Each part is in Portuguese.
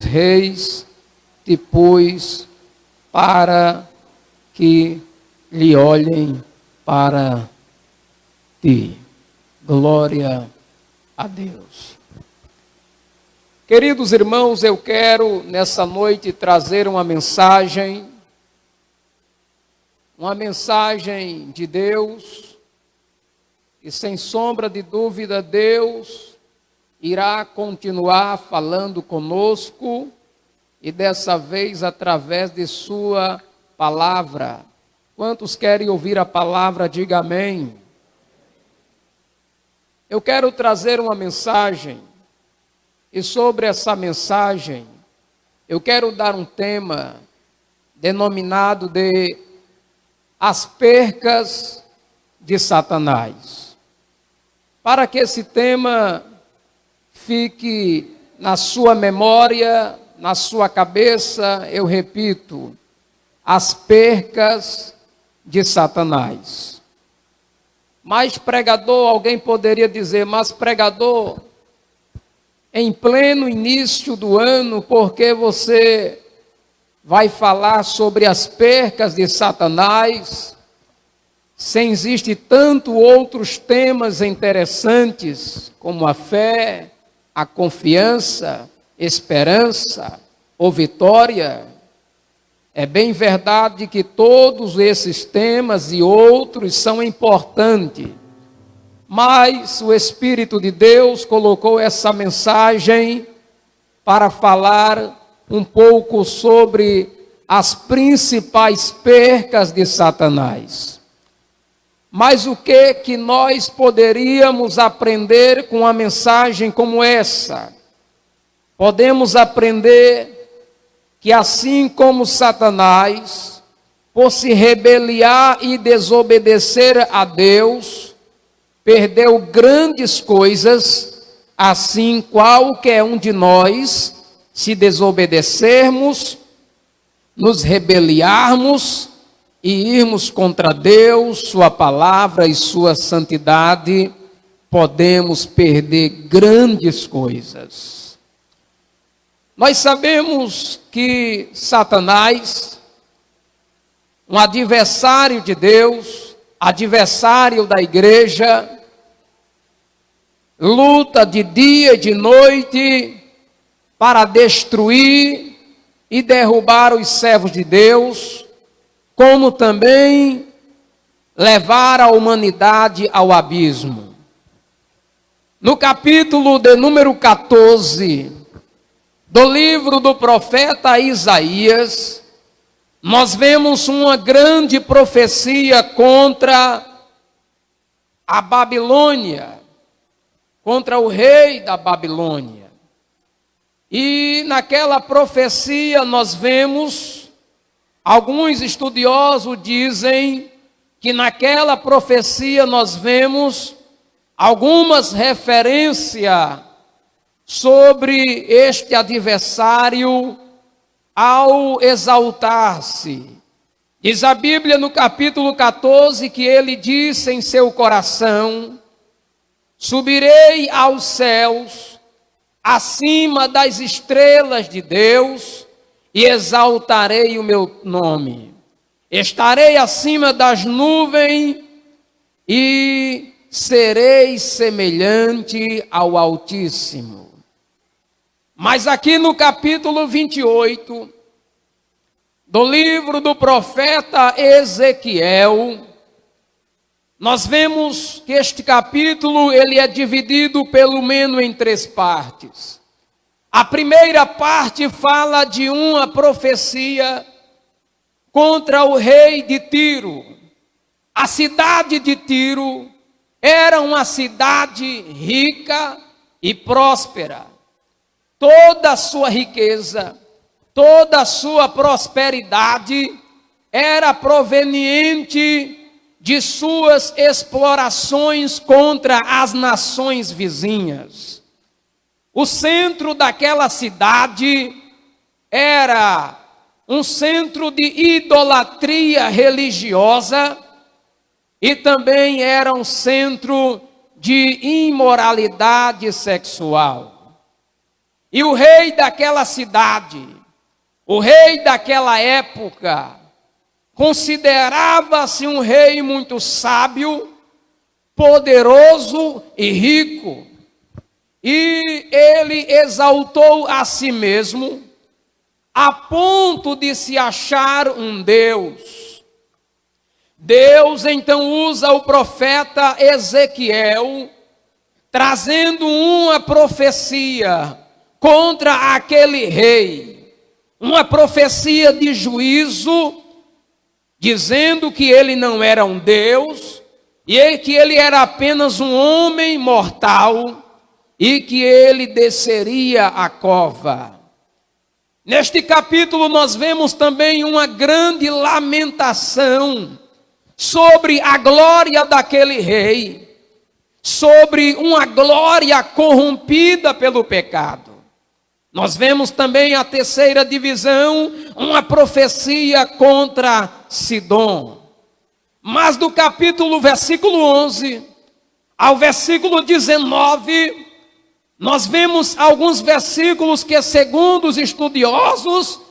reis te pôs para que lhe olhem para ti. Glória a Deus. Queridos irmãos, eu quero nessa noite trazer uma mensagem de Deus, e sem sombra de dúvida Deus irá continuar falando conosco, e dessa vez através de sua palavra. Quantos querem ouvir a palavra, diga amém. Eu quero trazer uma mensagem, e sobre essa mensagem eu quero dar um tema denominado de as percas de Satanás. Para que esse tema fique na sua memória, na sua cabeça, eu repito, as percas de Satanás. Mas pregador, alguém poderia dizer, mas pregador, em pleno início do ano, por que você vai falar sobre as percas de Satanás, se existe tanto outros temas interessantes, como a fé, a confiança, esperança ou vitória? É bem verdade que todos esses temas e outros são importantes, mas o Espírito de Deus colocou essa mensagem para falar um pouco sobre as principais percas de Satanás. Mas o que nós poderíamos aprender com uma mensagem como essa? Podemos aprender que assim como Satanás, por se rebeliar e desobedecer a Deus, perdeu grandes coisas, assim qualquer um de nós, se desobedecermos, nos rebeliarmos e irmos contra Deus, sua palavra e sua santidade, podemos perder grandes coisas. Nós sabemos que Satanás, um adversário de Deus, adversário da igreja, luta de dia e de noite para destruir e derrubar os servos de Deus, como também levar a humanidade ao abismo. No capítulo de número 14 do livro do profeta Isaías, nós vemos uma grande profecia contra a Babilônia, contra o rei da Babilônia. E naquela profecia nós vemos, alguns estudiosos dizem que naquela profecia nós vemos algumas referências sobre este adversário ao exaltar-se. Diz a Bíblia no capítulo 14 que ele disse em seu coração: subirei aos céus, acima das estrelas de Deus, e exaltarei o meu nome. Estarei acima das nuvens e serei semelhante ao Altíssimo. Mas aqui no capítulo 28 do livro do profeta Ezequiel, nós vemos que este capítulo ele é dividido pelo menos em 3 partes. A primeira parte fala de uma profecia contra o rei de Tiro. A cidade de Tiro era uma cidade rica e próspera. Toda a sua riqueza, toda a sua prosperidade era proveniente de suas explorações contra as nações vizinhas. O centro daquela cidade era um centro de idolatria religiosa e também era um centro de imoralidade sexual. E o rei daquela cidade, o rei daquela época, considerava-se um rei muito sábio, poderoso e rico. E ele exaltou a si mesmo, a ponto de se achar um Deus. Deus então usa o profeta Ezequiel, trazendo uma profecia contra aquele rei, uma profecia de juízo, dizendo que ele não era um Deus, e que ele era apenas um homem mortal, e que ele desceria a cova. Neste capítulo nós vemos também uma grande lamentação sobre a glória daquele rei, sobre uma glória corrompida pelo pecado. Nós vemos também a terceira divisão, uma profecia contra Sidom. Mas do capítulo versículo 11 ao versículo 19, nós vemos alguns versículos que, segundo os estudiosos,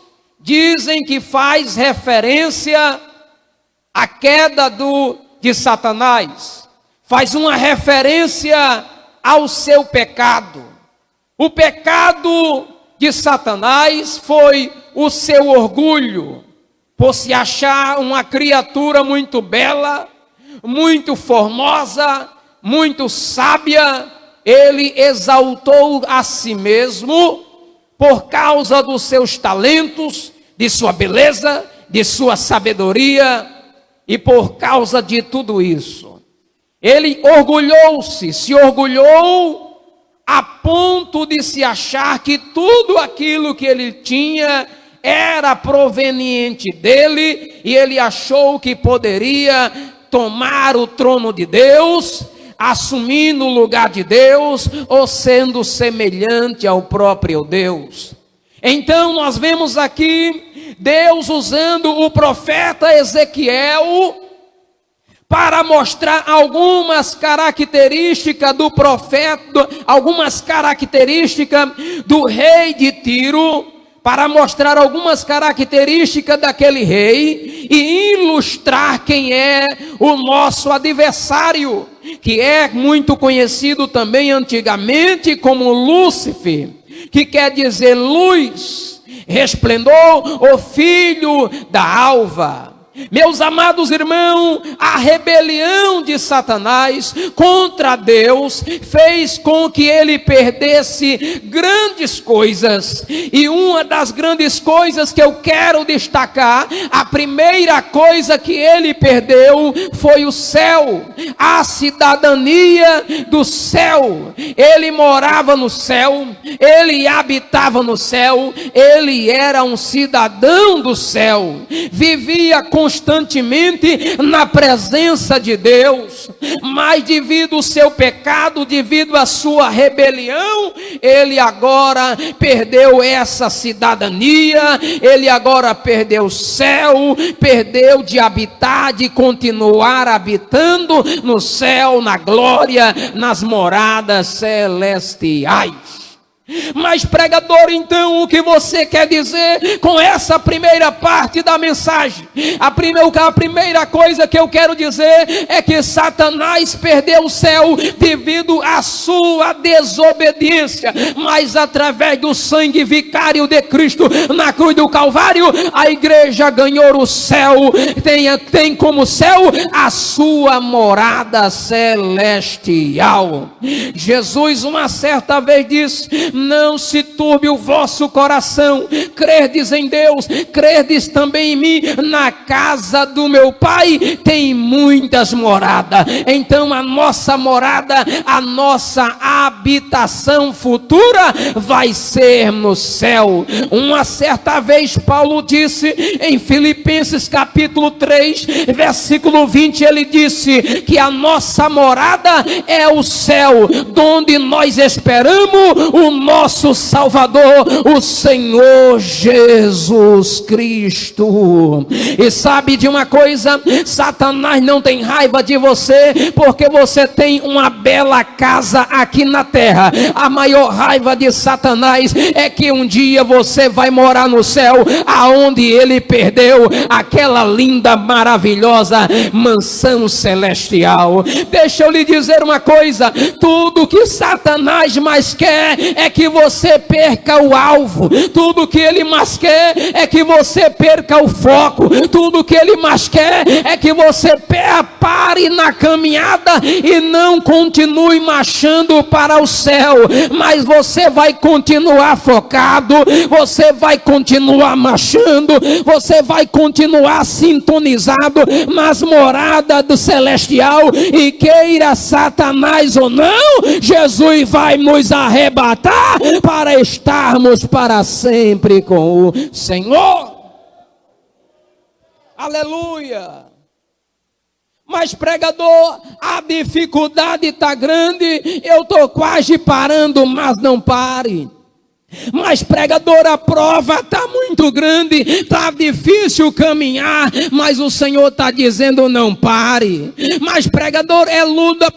dizem que faz referência à queda de Satanás. Faz uma referência ao seu pecado. O pecado de Satanás foi o seu orgulho, por se achar uma criatura muito bela, muito formosa, muito sábia. Ele exaltou a si mesmo por causa dos seus talentos, de sua beleza, de sua sabedoria, e por causa de tudo isso, ele se orgulhou a ponto de se achar que tudo aquilo que ele tinha era proveniente dele, e ele achou que poderia tomar o trono de Deus, assumindo o lugar de Deus, ou sendo semelhante ao próprio Deus. Então nós vemos aqui Deus usando o profeta Ezequiel para mostrar algumas características do profeta, algumas características do rei de Tiro, para mostrar algumas características daquele rei e ilustrar quem é o nosso adversário, que é muito conhecido também antigamente como Lúcifer, que quer dizer luz, resplendor, o filho da alva. Meus amados irmãos, a rebelião de Satanás contra Deus fez com que ele perdesse grandes coisas. E uma das grandes coisas que eu quero destacar, a primeira coisa que ele perdeu foi o céu, a cidadania do céu. Ele morava no céu, ele habitava no céu, ele era um cidadão do céu, vivia constantemente na presença de Deus, mas devido ao seu pecado, devido à sua rebelião, ele agora perdeu essa cidadania, ele agora perdeu o céu, perdeu de habitar, de continuar habitando no céu, na glória, nas moradas celestiais. Mas pregador, então, o que você quer dizer com essa primeira parte da mensagem? A primeira coisa que eu quero dizer é que Satanás perdeu o céu devido à sua desobediência, mas através do sangue vicário de Cristo na cruz do Calvário, a igreja ganhou o céu, tem como céu a sua morada celestial. Jesus uma certa vez disse: não se turbe o vosso coração, credes em Deus, credes também em mim. Na casa do meu Pai tem muitas moradas. Então a nossa morada, a nossa habitação futura vai ser no céu. Uma certa vez Paulo disse em Filipenses capítulo 3, versículo 20, ele disse que a nossa morada é o céu, onde nós esperamos o nosso Salvador, o Senhor Jesus Cristo. E sabe de uma coisa? Satanás não tem raiva de você porque você tem uma bela casa aqui na terra. A maior raiva de Satanás é que um dia você vai morar no céu, aonde ele perdeu aquela linda, maravilhosa mansão celestial. Deixa eu lhe dizer uma coisa: tudo que Satanás mais quer é que você perca o alvo. Tudo que ele mais quer é que você perca o foco. Tudo que ele mais quer é que você pare na caminhada e não continue marchando para o céu. Mas você vai continuar focado, você vai continuar marchando, você vai continuar sintonizado nas moradas do celestial. E queira Satanás ou não, Jesus vai nos arrebatar para estarmos para sempre com o Senhor. Aleluia. Mas pregador, a dificuldade está grande, eu estou quase parando, mas não pare. Mas pregador, a prova está muito grande, está difícil caminhar, mas o Senhor está dizendo não pare. Mas pregador, é luta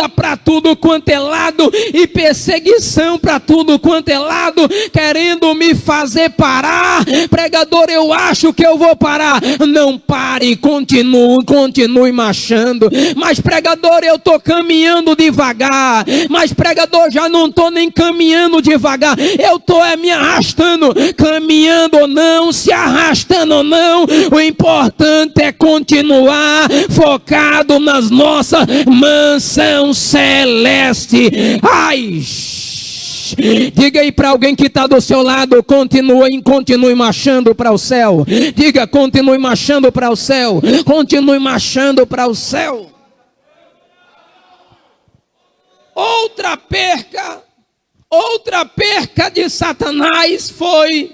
para tudo quanto é lado, e perseguição para tudo quanto é lado, querendo me fazer parar. Pregador, eu acho que eu vou parar. Não pare, continue marchando. Mas pregador, eu estou caminhando devagar. Mas pregador, já não estou nem caminhando devagar, eu estou me arrastando. Caminhando ou não, se arrastando ou não, o importante é continuar focado nas nossas mansão celeste. Ai, diga aí para alguém que está do seu lado: continue marchando para o céu. Diga: continue marchando para o céu. Continue marchando para o céu. Outra perca de Satanás foi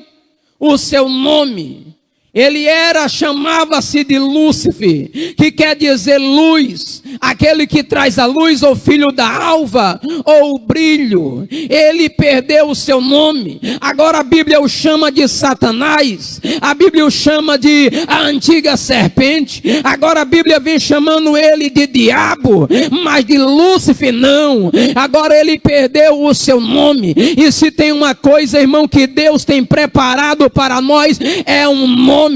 o seu nome. Ele chamava-se de Lúcifer, que quer dizer luz, aquele que traz a luz, ou filho da alva, ou o brilho. Ele perdeu o seu nome. Agora a Bíblia o chama de Satanás, a Bíblia o chama de a antiga serpente. Agora a Bíblia vem chamando ele de diabo, mas de Lúcifer não. Agora ele perdeu o seu nome. E se tem uma coisa, irmão, que Deus tem preparado para nós, é um nome.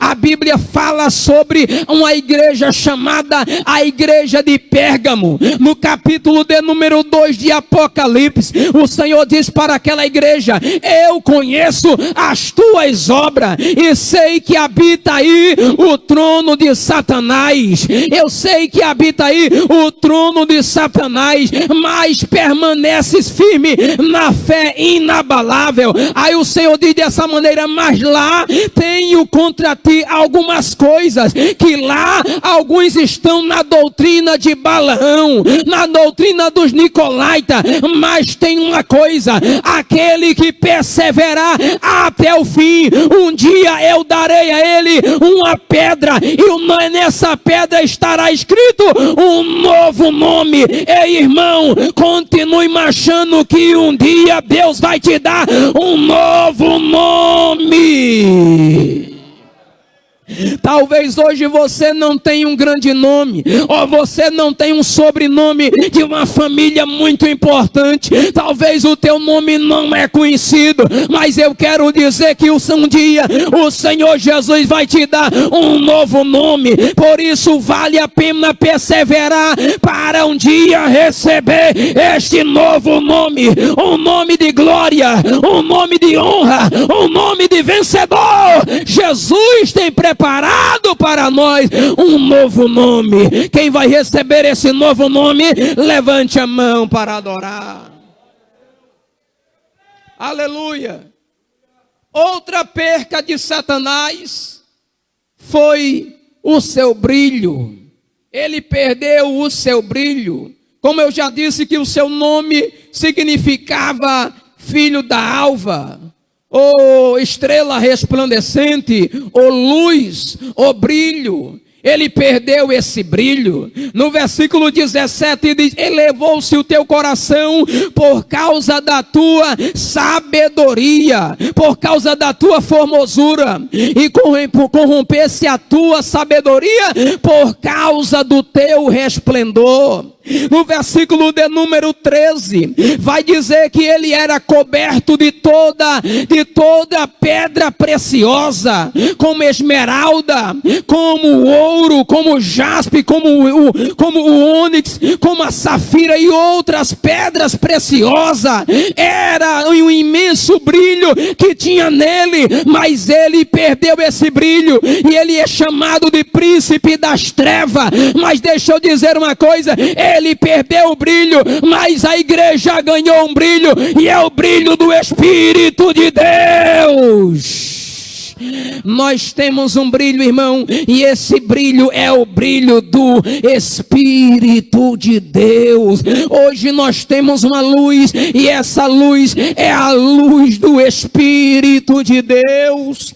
A Bíblia fala sobre uma igreja chamada a igreja de Pérgamo. No capítulo de número 2 de Apocalipse, o Senhor diz para aquela igreja: eu conheço as tuas obras e sei que habita aí o trono de Satanás. Eu sei que habita aí o trono de Satanás, mas permaneces firme na fé inabalável. Aí o Senhor diz dessa maneira: mas lá tenho contra ti algumas coisas, que lá alguns estão na doutrina de Balaão, na doutrina dos Nicolaítas, mas tem uma coisa: aquele que perseverar até o fim, um dia eu darei a ele uma pedra, e nessa pedra estará escrito um novo nome. Ei, irmão, continue marchando, que um dia Deus vai te dar um novo nome. Talvez hoje você não tenha um grande nome, ou você não tenha um sobrenome de uma família muito importante. Talvez o teu nome não é conhecido, mas eu quero dizer que um dia o Senhor Jesus vai te dar um novo nome. Por isso vale a pena perseverar para um dia receber este novo nome. Um nome de glória, um nome de honra, um nome de vencedor. Jesus tem preparado para nós um novo nome. Quem vai receber esse novo nome, levante a mão para adorar. Aleluia. Outra perca de Satanás foi o seu brilho. Ele perdeu o seu brilho. Como eu já disse, que o seu nome significava filho da alva, ou estrela resplandecente, ou luz, ou brilho. Ele perdeu esse brilho. No versículo 17 diz: elevou-se o teu coração por causa da tua sabedoria, por causa da tua formosura, e corrompesse a tua sabedoria por causa do teu resplendor. No versículo de número 13, vai dizer que ele era coberto de toda pedra preciosa, como esmeralda, como ouro, como jaspe, como o ônix, como a safira e outras pedras preciosas. Era um imenso brilho que tinha nele, mas ele perdeu esse brilho, e ele é chamado de príncipe das trevas. Mas deixa eu dizer uma coisa, ele perdeu o brilho, mas a igreja ganhou um brilho, e é o brilho do Espírito de Deus. Nós temos um brilho, irmão, e esse brilho é o brilho do Espírito de Deus. Hoje nós temos uma luz, e essa luz é a luz do Espírito de Deus.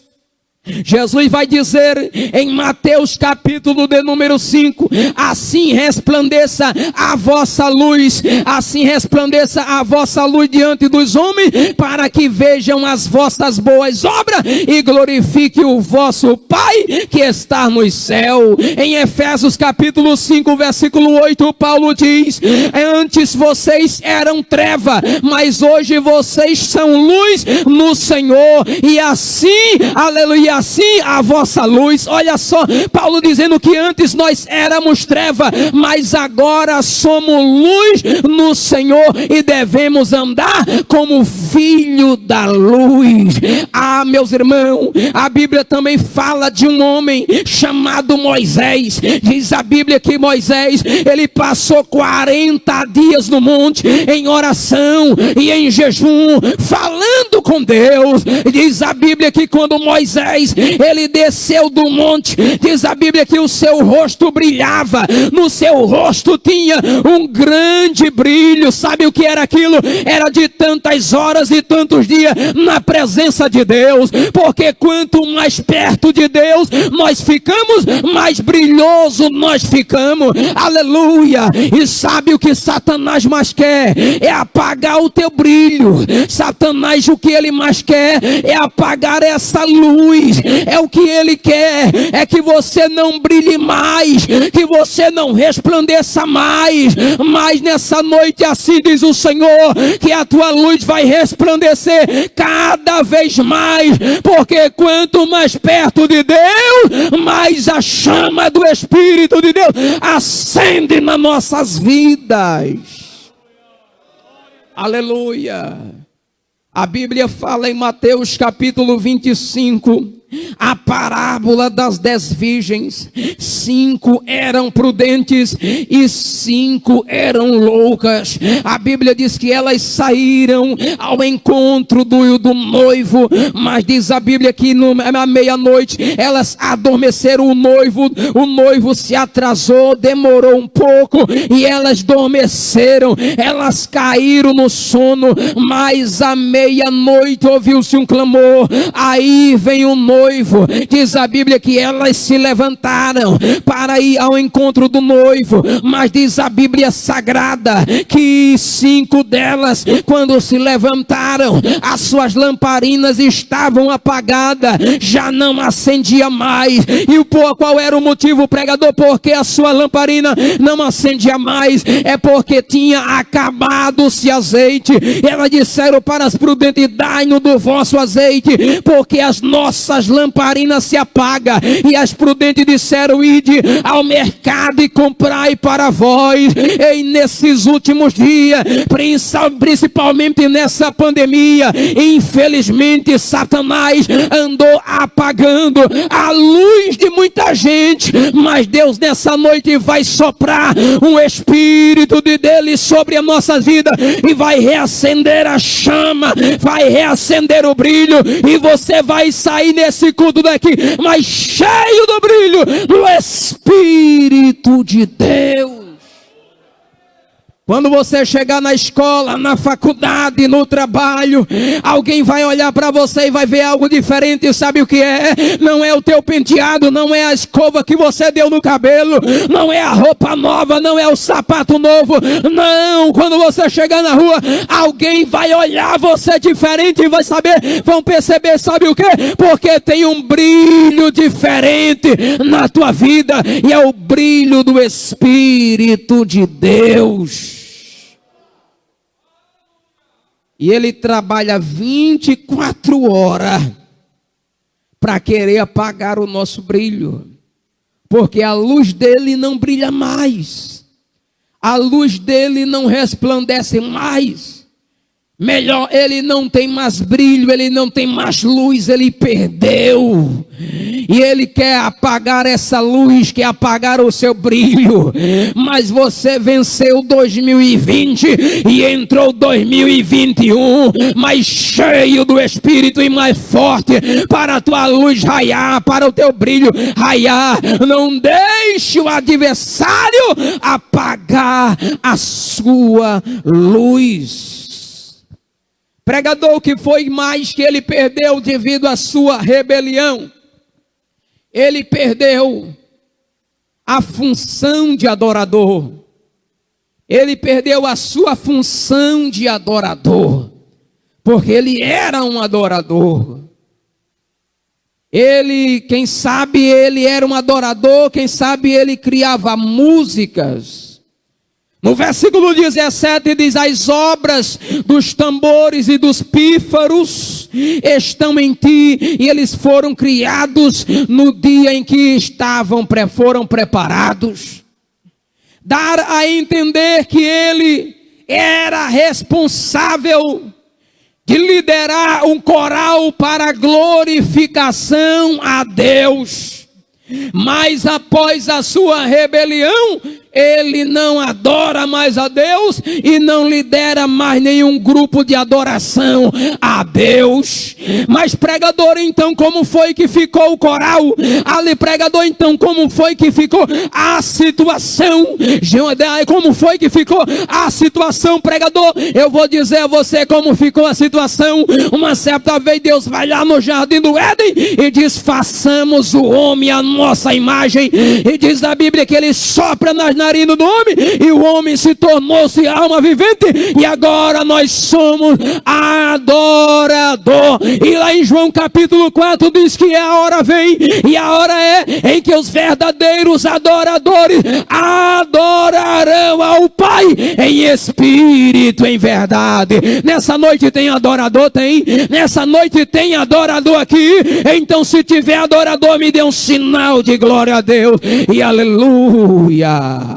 Jesus vai dizer em Mateus capítulo de número 5, assim resplandeça a vossa luz, assim resplandeça a vossa luz diante dos homens, para que vejam as vossas boas obras e glorifique o vosso Pai que está no céu. Em Efésios capítulo 5, versículo 8, Paulo diz: antes vocês eram treva, mas hoje vocês são luz no Senhor, e assim, aleluia, assim a vossa luz. Olha só, Paulo dizendo que antes nós éramos treva, mas agora somos luz no Senhor, e devemos andar como filho da luz. Ah, meus irmãos, a Bíblia também fala de um homem chamado Moisés. Diz a Bíblia que Moisés, ele passou 40 dias no monte em oração e em jejum, falando com Deus. Diz a Bíblia que quando Moisés, ele desceu do monte, diz a Bíblia que o seu rosto brilhava, no seu rosto tinha um grande brilho. Sabe o que era aquilo? Era de tantas horas e tantos dias na presença de Deus, porque quanto mais perto de Deus nós ficamos, mais brilhoso nós ficamos, aleluia. E sabe o que Satanás mais quer? É apagar o teu brilho. Satanás, o que ele mais quer é apagar essa luz. É o que ele quer, é que você não brilhe mais, que você não resplandeça mais. Mas nessa noite, assim diz o Senhor, que a tua luz vai resplandecer cada vez mais, porque quanto mais perto de Deus, mais a chama do Espírito de Deus acende nas nossas vidas. Aleluia. A Bíblia fala em Mateus capítulo 25, a parábola das 10 virgens. 5 eram prudentes e 5 eram loucas. A Bíblia diz que elas saíram ao encontro do noivo, mas diz a Bíblia que à meia-noite elas adormeceram. O noivo se atrasou, demorou um pouco, e elas adormeceram, elas caíram no sono. Mas à meia-noite ouviu-se um clamor, aí vem o noivo. Diz a Bíblia que elas se levantaram para ir ao encontro do noivo, mas diz a Bíblia sagrada que 5 delas, quando se levantaram, as suas lamparinas estavam apagadas, já não acendia mais. E qual era o motivo, pregador? Porque a sua lamparina não acendia mais, é porque tinha acabado-se azeite. Elas disseram para as prudentes: dai-nos do vosso azeite, porque as nossas lamparinas se apagam. E as prudentes disseram: ide ao mercado e comprai para vós. E nesses últimos dias, principalmente nessa pandemia, infelizmente Satanás andou apagando a luz de muita gente, mas Deus nessa noite vai soprar um Espírito dele sobre a nossa vida, e vai reacender a chama, vai reacender o brilho, e você vai sair nesse culto daqui, mas cheio do brilho do Espírito de Deus. Quando você chegar na escola, na faculdade, no trabalho, alguém vai olhar para você e vai ver algo diferente. E sabe o que é? Não é o teu penteado, não é a escova que você deu no cabelo, não é a roupa nova, não é o sapato novo. Não, quando você chegar na rua, alguém vai olhar você diferente e vai saber, vão perceber, sabe o que? Porque tem um brilho diferente na tua vida, e é o brilho do Espírito de Deus. E ele trabalha 24 horas para querer apagar o nosso brilho, porque a luz dele não brilha mais, a luz dele não resplandece mais. Melhor, ele não tem mais brilho, ele não tem mais luz, ele perdeu. E ele quer apagar essa luz, quer apagar o seu brilho. Mas você venceu 2020 e entrou 2021 mais cheio do Espírito e mais forte, para a tua luz raiar, para o teu brilho raiar. Não deixe o adversário apagar a sua luz. Pregador, que foi mais que ele perdeu devido à sua rebelião? Ele perdeu a função de adorador. Ele perdeu a sua função de adorador, porque ele era um adorador. Ele, quem sabe ele era um adorador, quem sabe ele criava músicas. No versículo 17 diz: as obras dos tambores e dos pífaros estão em ti, e eles foram criados no dia em que foram preparados. Dar a entender que ele era responsável de liderar um coral para glorificação a Deus. Mas após a sua rebelião, ele não adora mais a Deus e não lidera mais nenhum grupo de adoração a Deus. Mas pregador, então como foi que ficou o coral? Ali, pregador, então como foi que ficou a situação? Como foi que ficou a situação, pregador? Eu vou dizer a você como ficou a situação. Uma certa vez Deus vai lá no jardim do Éden e diz: façamos o homem à nossa imagem. E diz a Bíblia que ele sopra nas narinas do homem, e o homem se tornou-se alma vivente, e agora nós somos adorador. E lá em João capítulo 4 diz que a hora vem, e a hora é em que os verdadeiros adoradores adorarão ao Pai em espírito, em verdade. Nessa noite tem adorador? Tem. Nessa noite tem adorador aqui? Então, se tiver adorador, me dê um sinal de glória a Deus e aleluia.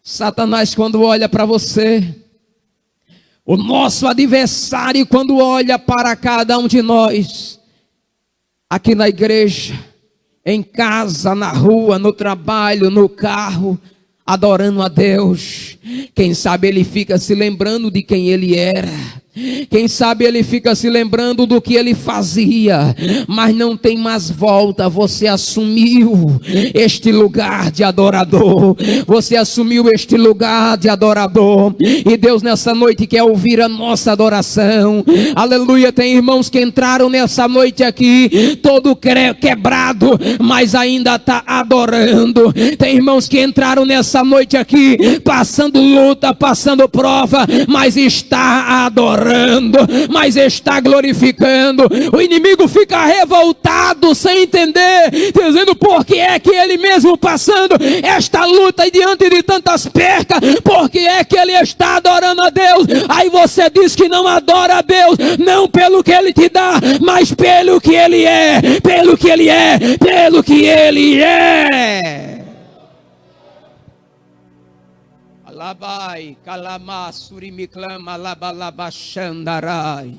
Satanás, quando olha para você, o nosso adversário, quando olha para cada um de nós, aqui na igreja, em casa, na rua, no trabalho, no carro, adorando a Deus, quem sabe ele fica se lembrando de quem ele era. Quem sabe ele fica se lembrando do que ele fazia, mas não tem mais volta. Você assumiu este lugar de adorador. Você assumiu este lugar de adorador. E Deus nessa noite quer ouvir a nossa adoração. Aleluia. Tem irmãos que entraram nessa noite aqui todo quebrado, mas ainda está adorando. Tem irmãos que entraram nessa noite aqui passando luta, passando prova, mas está adorando, mas está glorificando. O inimigo fica revoltado sem entender, dizendo: por que é que ele mesmo passando esta luta e diante de tantas percas, por que é que ele está adorando a Deus? Aí você diz que não adora a Deus, não pelo que ele te dá, mas pelo que ele é, pelo que ele é, pelo que ele é. Labai, kalama, surimiklama, labalabachandarai.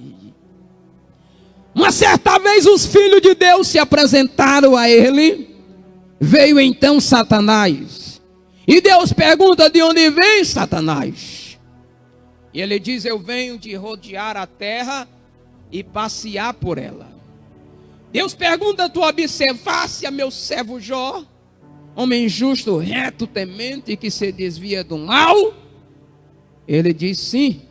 Uma certa vez os filhos de Deus se apresentaram a ele. Veio então Satanás. E Deus pergunta: de onde vem, Satanás? E ele diz: eu venho de rodear a terra e passear por ela. Deus pergunta: tu observasse a meu servo Jó? homem justo, reto, temente, que se desvia do mal? Ele diz sim,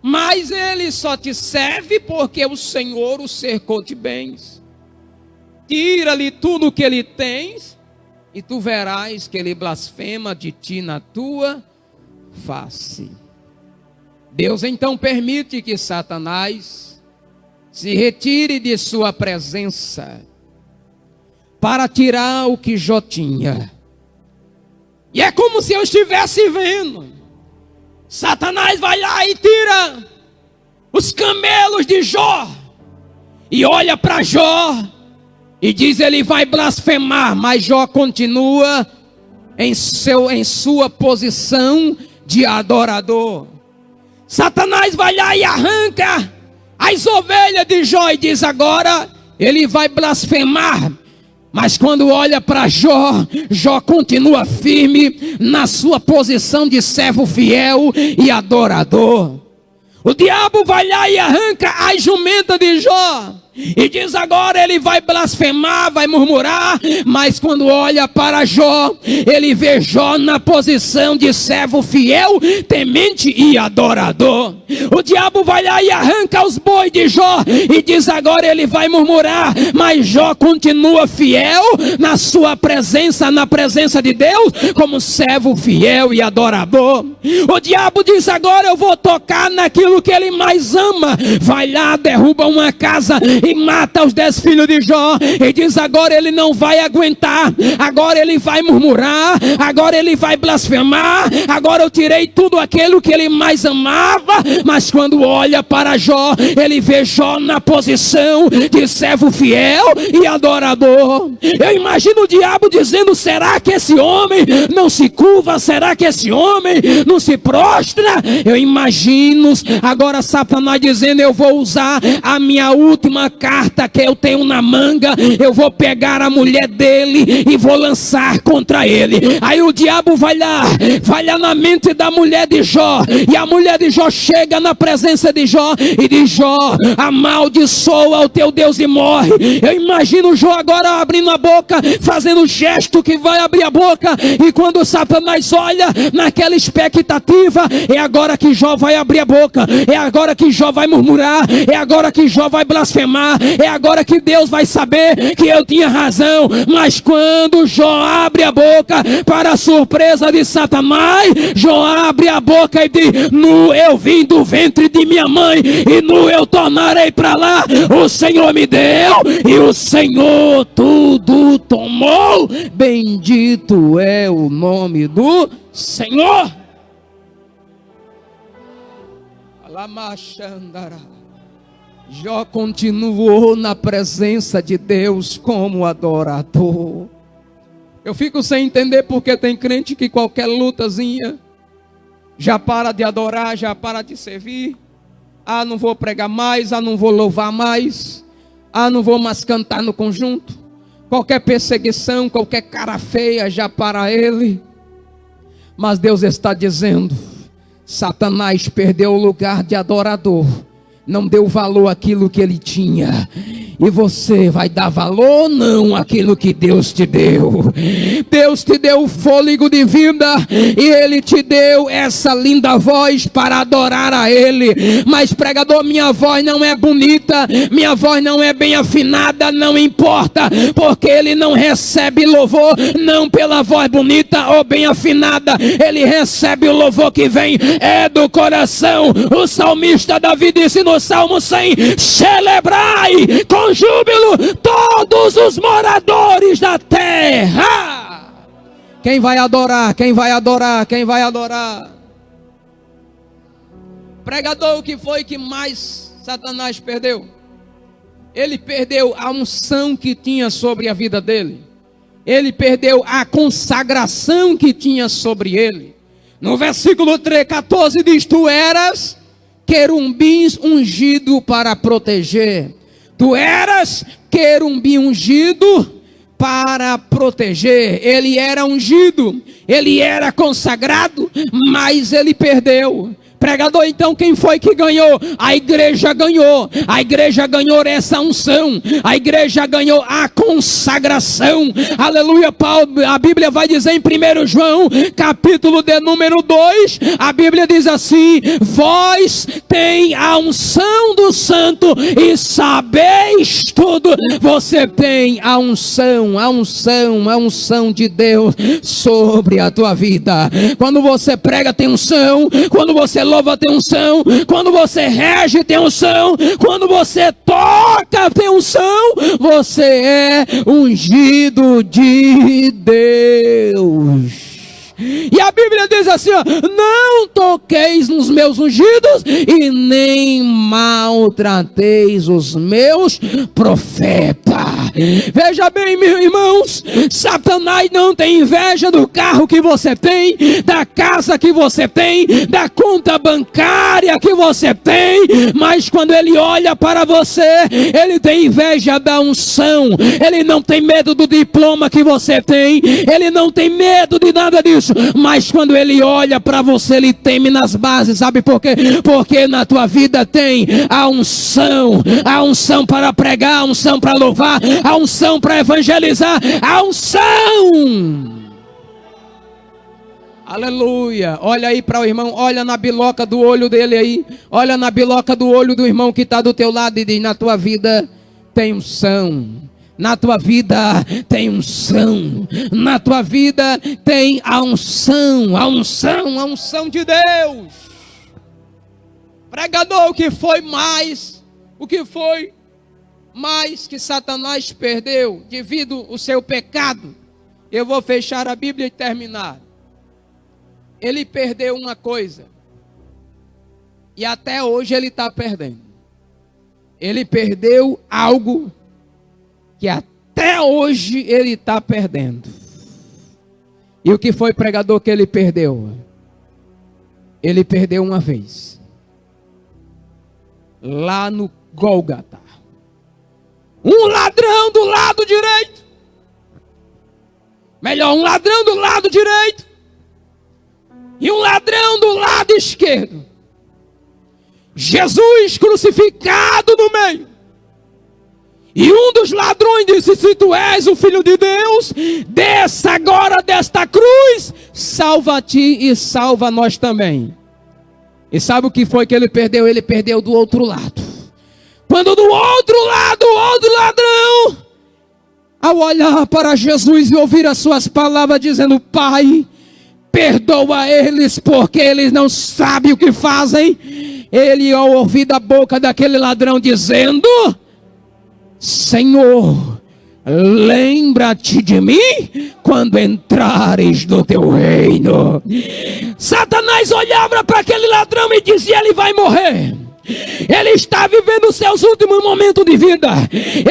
mas ele só te serve porque o Senhor o cercou de bens. Tira-lhe tudo o que ele tens, e tu verás que ele blasfema de ti na tua face. Deus então permite que Satanás se retire de sua presença para tirar o que Jó tinha. E é como se eu estivesse vendo. Satanás vai lá e tira os camelos de Jó e olha para Jó e diz: ele vai blasfemar, mas Jó continua em sua posição de adorador. Satanás vai lá e arranca as ovelhas de Jó e diz: agora ele vai blasfemar. Mas quando olha para Jó, Jó continua firme na sua posição de servo fiel e adorador. O diabo vai lá e arranca a jumenta de Jó e diz: agora ele vai blasfemar, vai murmurar. Mas quando olha para Jó, ele vê Jó na posição de servo fiel, temente e adorador. O diabo vai lá e arranca os bois de Jó e diz: agora ele vai murmurar. Mas Jó continua fiel na sua presença, na presença de Deus, como servo fiel e adorador. O diabo diz: agora eu vou tocar naquilo que ele mais ama. Vai lá, derruba uma casa e mata os 10 filhos de Jó e diz: agora ele não vai aguentar, agora ele vai murmurar, agora ele vai blasfemar, agora eu tirei tudo aquilo que ele mais amava. Mas quando olha para Jó, ele vê Jó na posição de servo fiel e adorador. Eu imagino o diabo dizendo: será que esse homem não se curva? Será que esse homem não se prostra? Eu imagino agora Satanás dizendo: eu vou usar a minha última carta que eu tenho na manga, eu vou pegar a mulher dele e vou lançar contra ele. Aí o diabo vai lá na mente da mulher de Jó, e a mulher de Jó chega na presença de Jó e diz: Jó, amaldiçoa o teu Deus e morre. Eu imagino Jó agora abrindo a boca, fazendo o gesto que vai abrir a boca, e quando Satanás olha naquela expectativa, é agora que Jó vai abrir a boca, é agora que Jó vai murmurar, é agora que Jó vai blasfemar, é agora que Deus vai saber que eu tinha razão. Mas quando Jó abre a boca, para a surpresa de Satanás, Jó abre a boca e diz: nu eu vim do ventre de minha mãe, e nu eu tornarei para lá. O Senhor me deu e o Senhor tudo tomou. Bendito é o nome do Senhor. Jó continuou na presença de Deus como adorador. Eu fico sem entender porque tem crente que qualquer lutazinha já para de adorar, já para de servir. Ah, não vou pregar mais, ah, não vou louvar mais, ah, não vou mais cantar no conjunto. Qualquer perseguição, qualquer cara feia já para ele. Mas Deus está dizendo: Satanás perdeu o lugar de adorador, não deu valor àquilo que ele tinha. E você vai dar valor ou não àquilo que Deus te deu? Deus te deu o fôlego de vida e Ele te deu essa linda voz para adorar a Ele. Mas pregador, minha voz não é bonita, minha voz não é bem afinada, não importa, porque Ele não recebe louvor não pela voz bonita ou bem afinada. Ele recebe o louvor que vem do coração. O salmista Davi disse no Salmo 100: celebrai com júbilo todos os moradores da terra. Quem vai adorar? Quem vai adorar? Quem vai adorar? Pregador, o que foi que mais Satanás perdeu? Ele perdeu a unção que tinha sobre a vida dele. Ele perdeu a consagração que tinha sobre ele. No versículo 14 diz: tu eras querumbins ungido para proteger. Tu eras querubim ungido para proteger. Ele era ungido, ele era consagrado, mas ele perdeu. Pregador, então quem foi que ganhou? A igreja ganhou. A igreja ganhou essa unção. A igreja ganhou a consagração. Aleluia. Paulo, a Bíblia vai dizer em 1 João, capítulo de número 2, a Bíblia diz assim: vós tem a unção do santo e sabeis tudo. Você tem a unção de Deus sobre a tua vida. Quando você prega, tem unção. Quando você louva, tem unção. Quando você rege, tem unção. Quando você toca, tem unção. Você é ungido de Deus. E a Bíblia diz assim, ó: não toqueis nos meus ungidos e nem maltrateis os meus profetas. Veja bem, meus irmãos, Satanás não tem inveja do carro que você tem, da casa que você tem, da conta bancária que você tem, mas quando ele olha para você, ele tem inveja da unção. Ele não tem medo do diploma que você tem, ele não tem medo de nada disso, mas quando ele olha para você, ele teme nas bases. Sabe por quê? Porque na tua vida tem a unção para pregar, a unção para louvar, a unção para evangelizar, a unção. Aleluia. Olha aí para o irmão, olha na biloca do olho dele aí, olha na biloca do olho do irmão que está do teu lado e diz: na tua vida tem unção. Na tua vida tem unção. Na tua vida tem a unção de Deus. Pregador, o que foi mais que Satanás perdeu devido ao seu pecado? Eu vou fechar a Bíblia e terminar. Ele perdeu uma coisa, e até hoje ele está perdendo. Ele perdeu algo que até hoje ele está perdendo. E o que foi, pregador, que ele perdeu? Ele perdeu uma vez, lá no Gólgota. Um ladrão do lado direito. Melhor, um ladrão do lado direito e um ladrão do lado esquerdo. Jesus crucificado no meio. E um dos ladrões disse: se tu és o Filho de Deus, desça agora desta cruz, salva-te e salva nós também. E sabe o que foi que ele perdeu? Ele perdeu do outro lado. Quando do outro lado, o outro ladrão, ao olhar para Jesus e ouvir as suas palavras dizendo: Pai, perdoa eles porque eles não sabem o que fazem. Ele, ao ouvir da boca daquele ladrão dizendo: Senhor, lembra-te de mim quando entrares no teu reino. Satanás olhava para aquele ladrão e dizia: ele vai morrer. Ele está vivendo os seus últimos momentos de vida.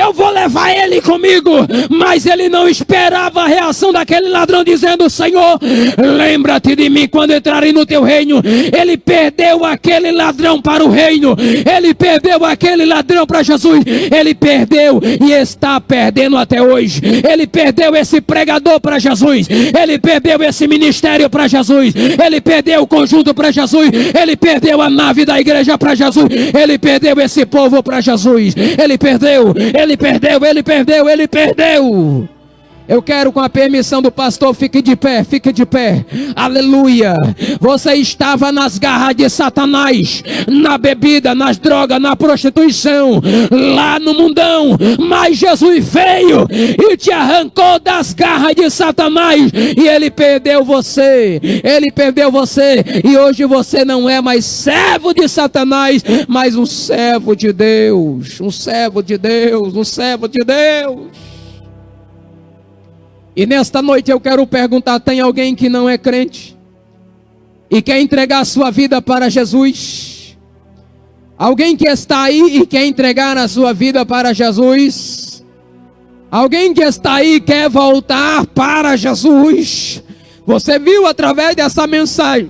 Eu vou levar ele comigo. Mas ele não esperava a reação daquele ladrão dizendo: Senhor, lembra-te de mim quando entrarem no teu reino. Ele perdeu aquele ladrão para o reino. Ele perdeu aquele ladrão para Jesus. Ele perdeu e está perdendo até hoje. Ele perdeu esse pregador para Jesus. Ele perdeu esse ministério para Jesus. Ele perdeu o conjunto para Jesus. Ele perdeu a nave da igreja para Jesus. Ele perdeu esse povo para Jesus. Ele perdeu. Eu quero, com a permissão do pastor, fique de pé. Aleluia. Você estava nas garras de Satanás, na bebida, nas drogas, na prostituição, lá no mundão, mas Jesus veio e te arrancou das garras de Satanás, e ele perdeu você. E hoje você não é mais servo de Satanás, mas um servo de Deus. E nesta noite eu quero perguntar: tem alguém que não é crente e quer entregar a sua vida para Jesus? Alguém que está aí e quer entregar a sua vida para Jesus? Alguém que está aí e quer voltar para Jesus? Você viu através dessa mensagem,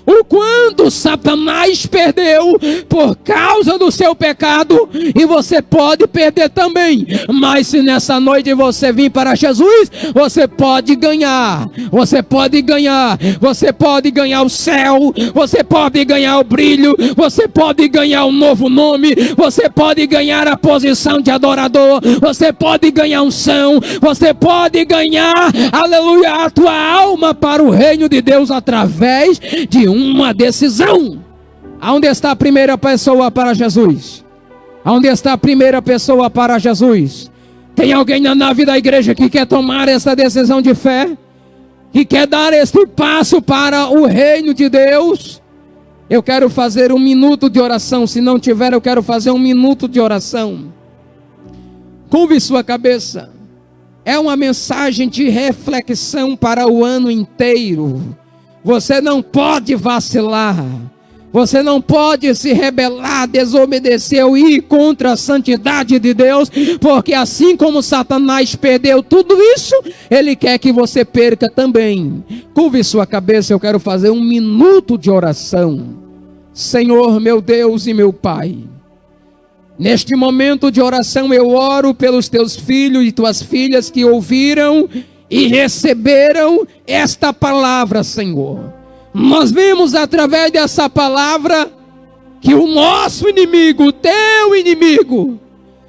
o quanto Satanás perdeu por causa do seu pecado, e você pode perder também. Mas se nessa noite você vir para Jesus, você pode ganhar. Você pode ganhar. Você pode ganhar o céu. Você pode ganhar o brilho. Você pode ganhar um novo nome. Você pode ganhar a posição de adorador. Você pode ganhar unção. Você pode ganhar, aleluia, a tua alma para o reino de Deus através de uma decisão. Aonde está a primeira pessoa para Jesus? Aonde está a primeira pessoa para Jesus? Tem alguém na nave da igreja que quer tomar essa decisão de fé? Que quer dar este passo para o reino de Deus? Eu quero fazer um minuto de oração. Se não tiver, eu quero fazer um minuto de oração. Curve sua cabeça. É uma mensagem de reflexão para o ano inteiro. Você não pode vacilar. Você não pode se rebelar, desobedecer ou ir contra a santidade de Deus, porque assim como Satanás perdeu tudo isso, ele quer que você perca também. Curve sua cabeça, eu quero fazer um minuto de oração. Senhor, meu Deus e meu Pai, neste momento de oração eu oro pelos teus filhos e tuas filhas que ouviram e receberam esta palavra, Senhor. Nós vimos através dessa palavra que o nosso inimigo, o teu inimigo,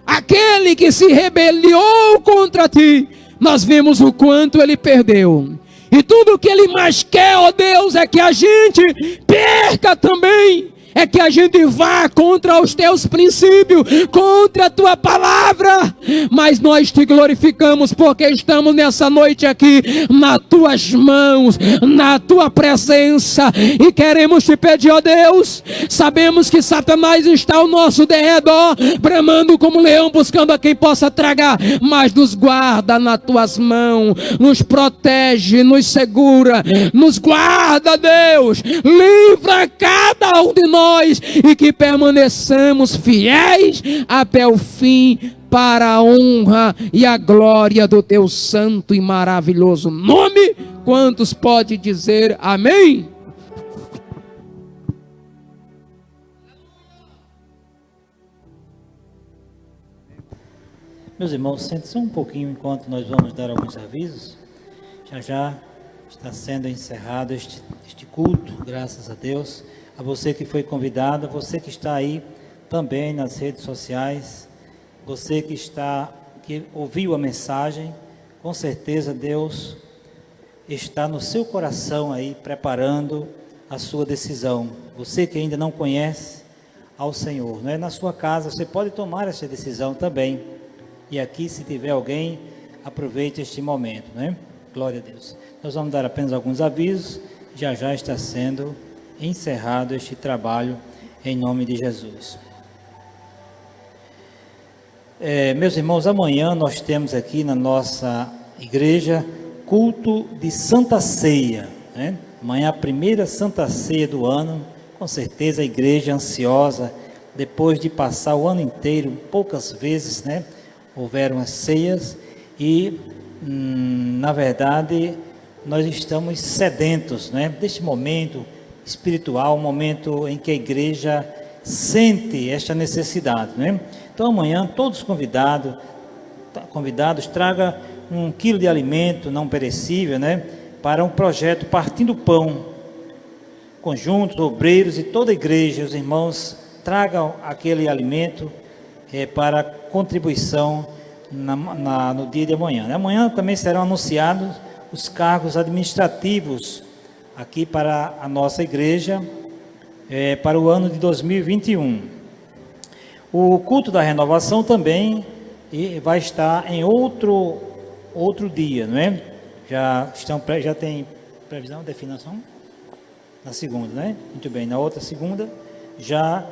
aquele que se rebeliou contra ti, nós vimos o quanto ele perdeu. E tudo o que ele mais quer, ó Deus, é que a gente perca também. É que a gente vá contra os teus princípios, contra a tua palavra. Mas nós te glorificamos porque estamos nessa noite aqui nas tuas mãos, na tua presença. E queremos te pedir, ó Deus, sabemos que Satanás está ao nosso derredor, bramando como leão, buscando a quem possa tragar. Mas nos guarda nas tuas mãos, nos protege, nos segura, nos guarda, Deus. Livra cada um de nós. E que permaneçamos fiéis até o fim, para a honra e a glória do teu santo e maravilhoso nome. Quantos pode dizer amém? Meus irmãos, sente-se um pouquinho enquanto nós vamos dar alguns avisos. Já está sendo encerrado este culto, graças a Deus. A você que foi convidado, você que está aí também nas redes sociais, você que ouviu a mensagem, com certeza Deus está no seu coração aí, preparando a sua decisão. Você que ainda não conhece ao Senhor, não é? Na sua casa, você pode tomar essa decisão também. E aqui, se tiver alguém, aproveite este momento, né? Glória a Deus. Nós vamos dar apenas alguns avisos, já está sendo encerrado este trabalho em nome de Jesus. Meus irmãos, amanhã nós temos aqui na nossa igreja culto de Santa Ceia, né? Amanhã a primeira Santa Ceia do ano, com certeza a igreja ansiosa, depois de passar o ano inteiro, poucas vezes, né? Houveram as ceias e, na verdade, nós estamos sedentos, né? Deste momento espiritual, um momento em que a igreja sente esta necessidade, né? Então amanhã todos os convidados tragam 1 quilo de alimento não perecível, né? Para um projeto Partindo Pão, conjuntos, obreiros e toda a igreja, os irmãos tragam aquele alimento para contribuição no dia de amanhã. Amanhã também serão anunciados os cargos administrativos aqui para a nossa igreja, para o ano de 2021. O culto da renovação também vai estar em outro dia, não é? Já tem previsão, definição? Na segunda, né? Muito bem, na outra segunda já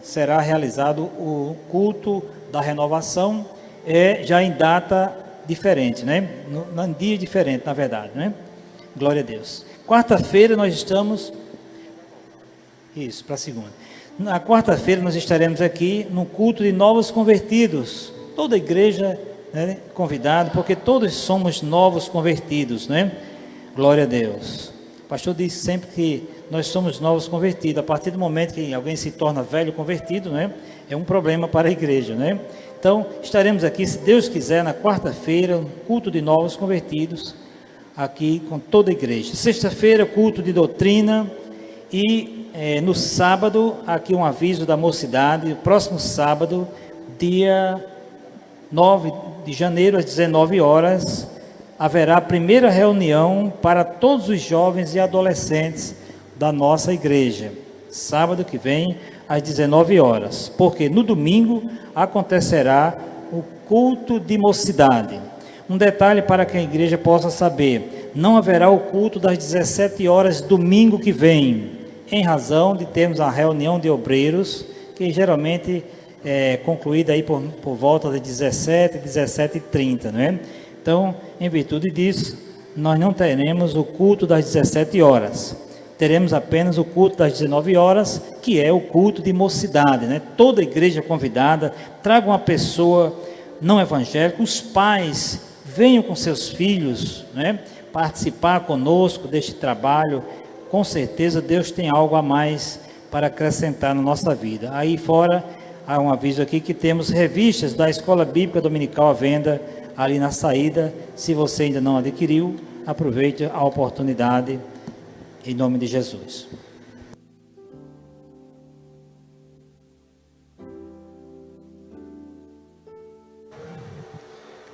será realizado o culto da renovação, já em data diferente, né? Num dia diferente, na verdade, né? Glória a Deus. Quarta-feira nós estamos... Isso, para a segunda. Na quarta-feira nós estaremos aqui no culto de novos convertidos. Toda a igreja, né, convidada, porque todos somos novos convertidos, né? Glória a Deus. O pastor diz sempre que nós somos novos convertidos. A partir do momento que alguém se torna velho convertido, né, é um problema para a igreja, né? Então, estaremos aqui, se Deus quiser, na quarta-feira, um culto de novos convertidos, aqui com toda a igreja. Sexta-feira, culto de doutrina, e no sábado, aqui um aviso da mocidade, próximo sábado, dia 9 de janeiro, às 19 horas, haverá a primeira reunião para todos os jovens e adolescentes da nossa igreja, sábado que vem, às 19 horas, porque no domingo acontecerá o culto de mocidade. Um detalhe para que a igreja possa saber: não haverá o culto das 17 horas domingo que vem, em razão de termos a reunião de obreiros, que geralmente é concluída aí por volta de 17, 17h30, não é? Então, em virtude disso, nós não teremos o culto das 17 horas. Teremos apenas o culto das 19 horas, que é o culto de mocidade, né? Toda a igreja convidada, traga uma pessoa não evangélica, os pais venham com seus filhos, né? Participar conosco deste trabalho. Com certeza Deus tem algo a mais para acrescentar na nossa vida. Aí fora, há um aviso aqui que temos revistas da Escola Bíblica Dominical à venda, ali na saída. Se você ainda não adquiriu, aproveite a oportunidade, em nome de Jesus.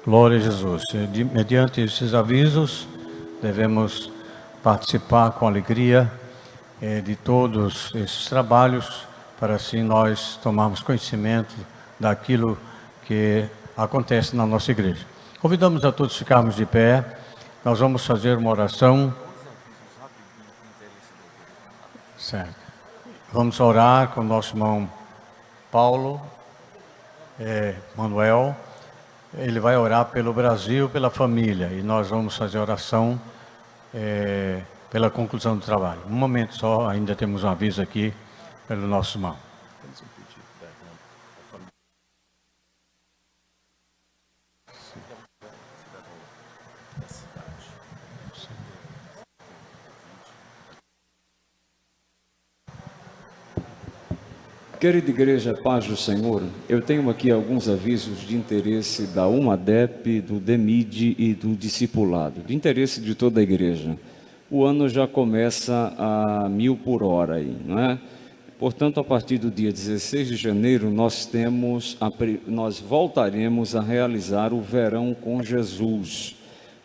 Glória a Jesus. Mediante esses avisos, devemos participar com alegria de todos esses trabalhos, para assim nós tomarmos conhecimento daquilo que acontece na nossa igreja. Convidamos a todos ficarmos de pé. Nós vamos fazer uma oração. Certo. Vamos orar com o nosso irmão Paulo Manuel. Ele vai orar pelo Brasil, pela família, e nós vamos fazer oração pela conclusão do trabalho. Um momento só, ainda temos um aviso aqui pelo nosso irmão. Querida igreja, paz do Senhor, eu tenho aqui alguns avisos de interesse da UMADEP, do DEMID e do discipulado, de interesse de toda a igreja. O ano já começa a 1000 por hora aí, não é? Portanto, a partir do dia 16 de janeiro, nós voltaremos a realizar o Verão com Jesus,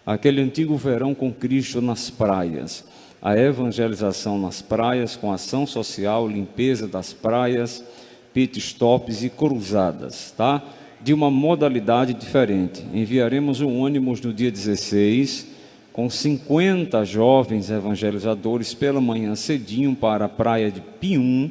aquele antigo verão com Cristo nas praias. A evangelização nas praias, com ação social, limpeza das praias, pit stops e cruzadas, tá? De uma modalidade diferente. Enviaremos um ônibus no dia 16, com 50 jovens evangelizadores pela manhã cedinho para a praia de Pium.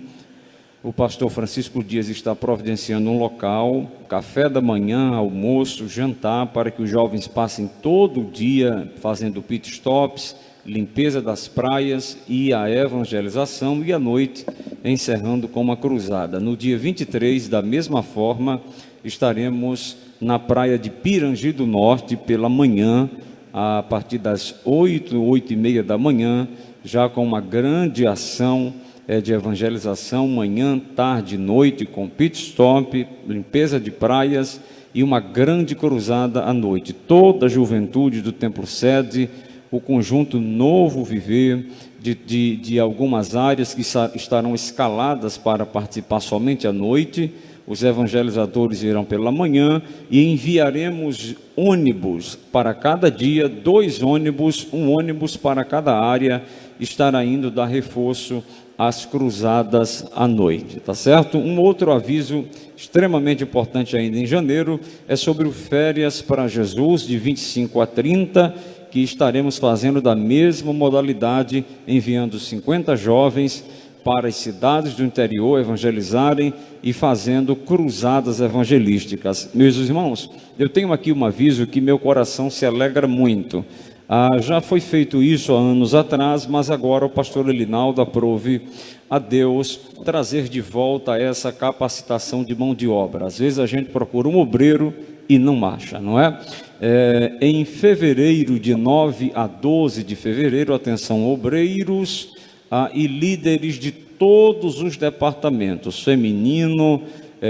O pastor Francisco Dias está providenciando um local, café da manhã, almoço, jantar, para que os jovens passem todo o dia fazendo pit stops, limpeza das praias e a evangelização, e à noite encerrando com uma cruzada. No dia 23, da mesma forma, estaremos na praia de Pirangi do Norte pela manhã, a partir das 8h30 da manhã, já com uma grande ação de evangelização, manhã, tarde e noite, com pit stop, limpeza de praias e uma grande cruzada à noite. Toda a juventude do Templo Sede, o conjunto Novo Viver, de algumas áreas que estarão escaladas para participar somente à noite. Os evangelizadores irão pela manhã e enviaremos ônibus para cada dia, 2 ônibus, um ônibus para cada área, estará indo dar reforço às cruzadas à noite, tá certo? Um outro aviso extremamente importante ainda em janeiro é sobre o Férias para Jesus, de 25 a 30, que estaremos fazendo da mesma modalidade, enviando 50 jovens para as cidades do interior evangelizarem e fazendo cruzadas evangelísticas. Meus irmãos, eu tenho aqui um aviso que meu coração se alegra muito. Já foi feito isso há anos atrás, mas agora o pastor Elinaldo aprove a Deus trazer de volta essa capacitação de mão de obra. Às vezes a gente procura um obreiro e não acha, não é? Em fevereiro, de 9 a 12 de fevereiro, atenção obreiros, e líderes de todos os departamentos, feminino,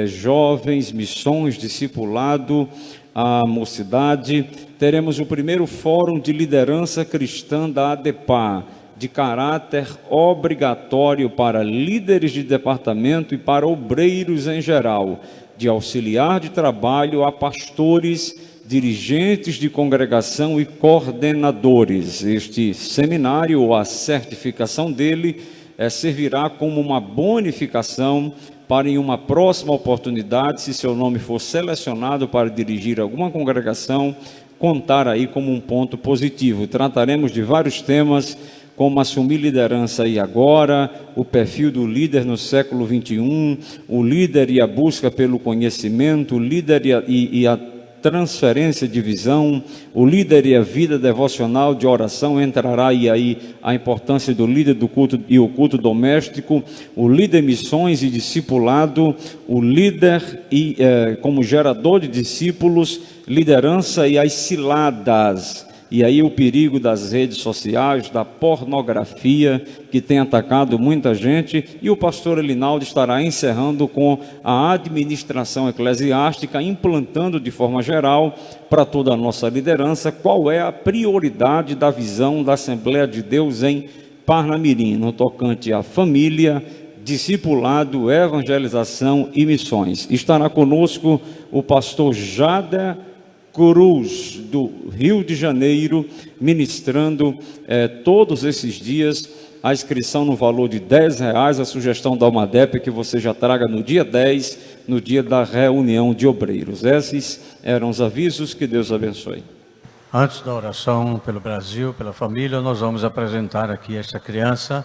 jovens, missões, discipulado, a mocidade. Teremos o primeiro fórum de liderança cristã da ADEPAR, de caráter obrigatório para líderes de departamento e para obreiros em geral, de auxiliar de trabalho a pastores, dirigentes de congregação e coordenadores. Este seminário, ou a certificação dele, servirá como uma bonificação para, em uma próxima oportunidade, se seu nome for selecionado para dirigir alguma congregação, contar aí como um ponto positivo. Trataremos de vários temas, como assumir liderança e agora, o perfil do líder no século XXI, o líder e a busca pelo conhecimento, o líder e a transferência de visão, o líder e a vida devocional de oração. Entrará aí a importância do líder do culto e o culto doméstico, o líder missões e discipulado, o líder como gerador de discípulos, liderança e as ciladas. E aí o perigo das redes sociais, da pornografia, que tem atacado muita gente. E o pastor Elinaldo estará encerrando com a administração eclesiástica, implantando de forma geral para toda a nossa liderança qual é a prioridade da visão da Assembleia de Deus em Parnamirim, no tocante à família, discipulado, evangelização e missões. Estará conosco o pastor Jader Cruz, do Rio de Janeiro, ministrando todos esses dias. A inscrição no valor de R$10, a sugestão da Almadep é que você já traga no dia 10, no dia da reunião de obreiros. Esses eram os avisos. Que Deus abençoe. Antes da oração pelo Brasil, pela família, nós vamos apresentar aqui esta criança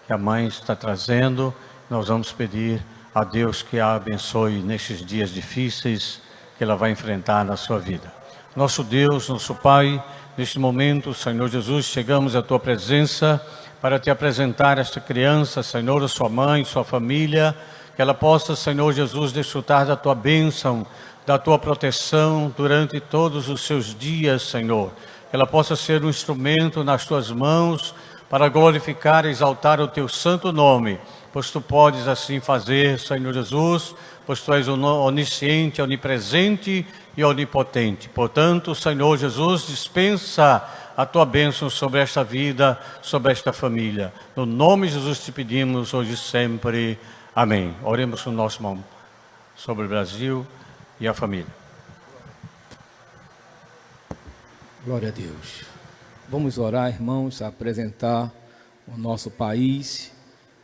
que a mãe está trazendo. Nós vamos pedir a Deus que a abençoe nestes dias difíceis que ela vai enfrentar na sua vida. Nosso Deus, nosso Pai, neste momento, Senhor Jesus, chegamos à Tua presença para Te apresentar esta criança, Senhor, a sua mãe, sua família, que ela possa, Senhor Jesus, desfrutar da Tua bênção, da Tua proteção durante todos os seus dias, Senhor. Que ela possa ser um instrumento nas Tuas mãos para glorificar e exaltar o Teu santo nome, pois Tu podes assim fazer, Senhor Jesus, pois Tu és onisciente, onipresente e onipotente. Portanto, Senhor Jesus, dispensa a Tua bênção sobre esta vida, sobre esta família. No nome de Jesus te pedimos, hoje e sempre. Amém. Oremos com o nosso irmão sobre o Brasil e a família. Glória a Deus. Vamos orar, irmãos, apresentar o nosso país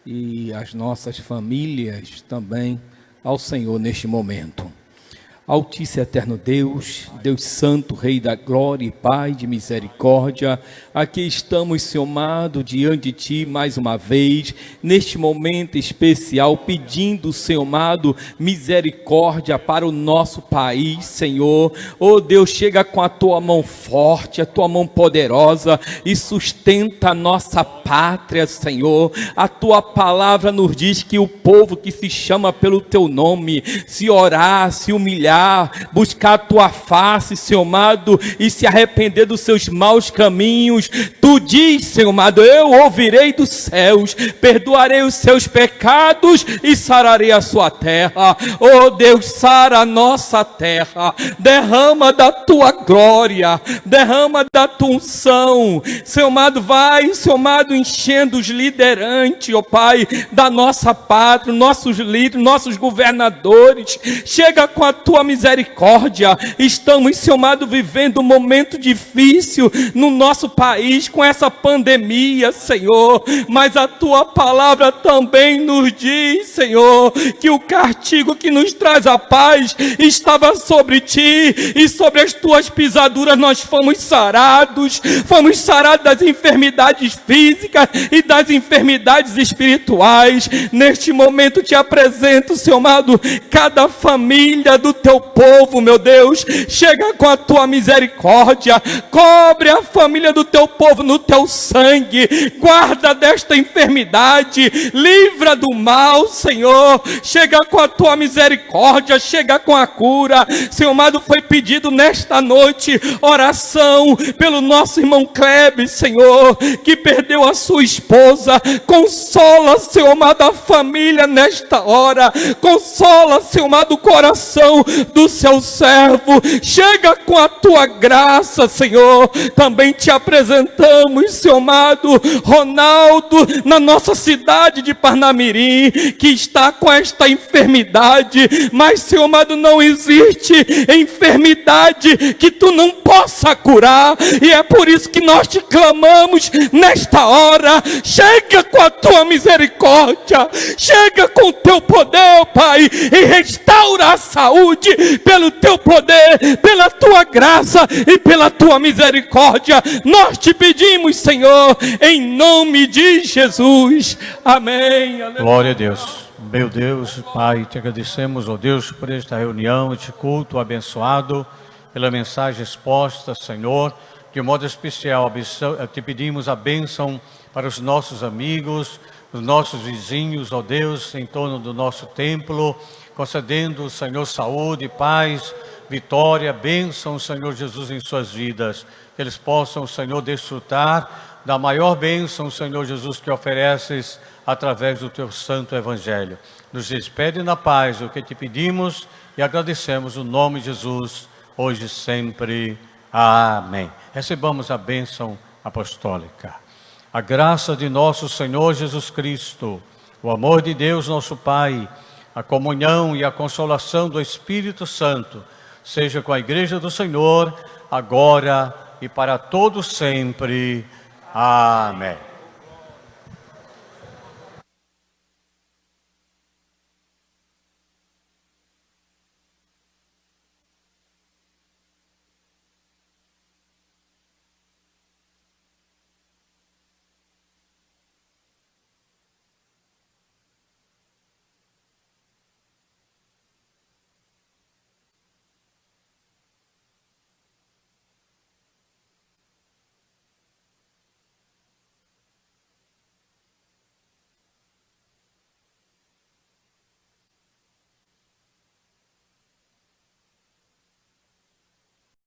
e as nossas famílias também ao Senhor neste momento. Altíssimo e eterno Deus, Deus Santo, Rei da Glória e Pai de misericórdia, aqui estamos, Senhor amado, diante de Ti mais uma vez, neste momento especial, pedindo, Senhor amado, misericórdia para o nosso país, Senhor. Oh Deus, chega com a Tua mão forte, a Tua mão poderosa e sustenta a nossa pátria, Senhor. A Tua palavra nos diz que o povo que se chama pelo Teu nome, se orar, se humilhar, buscar a Tua face, Senhor amado, e se arrepender dos seus maus caminhos, Tu diz, Senhor amado, eu ouvirei dos céus, perdoarei os seus pecados e sararei a sua terra. Oh Deus, sara a nossa terra, derrama da Tua glória, derrama da Tua unção, Senhor amado. Vai, Senhor amado, enchendo os liderantes, ó Pai, da nossa pátria, nossos líderes, nossos governadores. Chega com a Tua misericórdia. Estamos, Senhor amado, vivendo um momento difícil no nosso país com essa pandemia, Senhor, mas a Tua palavra também nos diz, Senhor, que o castigo que nos traz a paz estava sobre Ti, e sobre as Tuas pisaduras nós fomos sarados das enfermidades físicas e das enfermidades espirituais. Neste momento te apresento, Senhor amado, cada família do Teu teu povo, meu Deus. Chega com a tua misericórdia, cobre a família do teu povo no teu sangue, guarda desta enfermidade, livra do mal, Senhor. Chega com a tua misericórdia, chega com a cura. Senhor amado, foi pedido nesta noite oração pelo nosso irmão Kleber, Senhor, que perdeu a sua esposa. Consola, Senhor amado, a família nesta hora. Consola, Senhor amado, o coração do seu servo. Chega com a tua graça, Senhor. Também te apresentamos, Senhor amado, Ronaldo, na nossa cidade de Parnamirim, que está com esta enfermidade. Mas, Senhor amado, não existe enfermidade que tu não possa curar. E é por isso que nós te clamamos nesta hora. Chega com a tua misericórdia, chega com o teu poder, Pai, e restaura a saúde pelo teu poder, pela tua graça e pela tua misericórdia. Nós te pedimos, Senhor, em nome de Jesus. Amém. Aleluia. Glória a Deus. Meu Deus, Pai, te agradecemos, ó Deus, por esta reunião, este culto abençoado, pela mensagem exposta, Senhor. De modo especial, te pedimos a bênção para os nossos amigos, os nossos vizinhos, ó Deus, em torno do nosso templo, concedendo, Senhor, saúde, paz, vitória, bênção, Senhor Jesus, em suas vidas. Que eles possam, Senhor, desfrutar da maior bênção, Senhor Jesus, que ofereces através do teu santo evangelho. Nos despede na paz, o que te pedimos e agradecemos o nome de Jesus, hoje e sempre. Amém. Recebamos a bênção apostólica. A graça de nosso Senhor Jesus Cristo, o amor de Deus nosso Pai, a comunhão e a consolação do Espírito Santo, seja com a igreja do Senhor, agora e para todo sempre. Amém.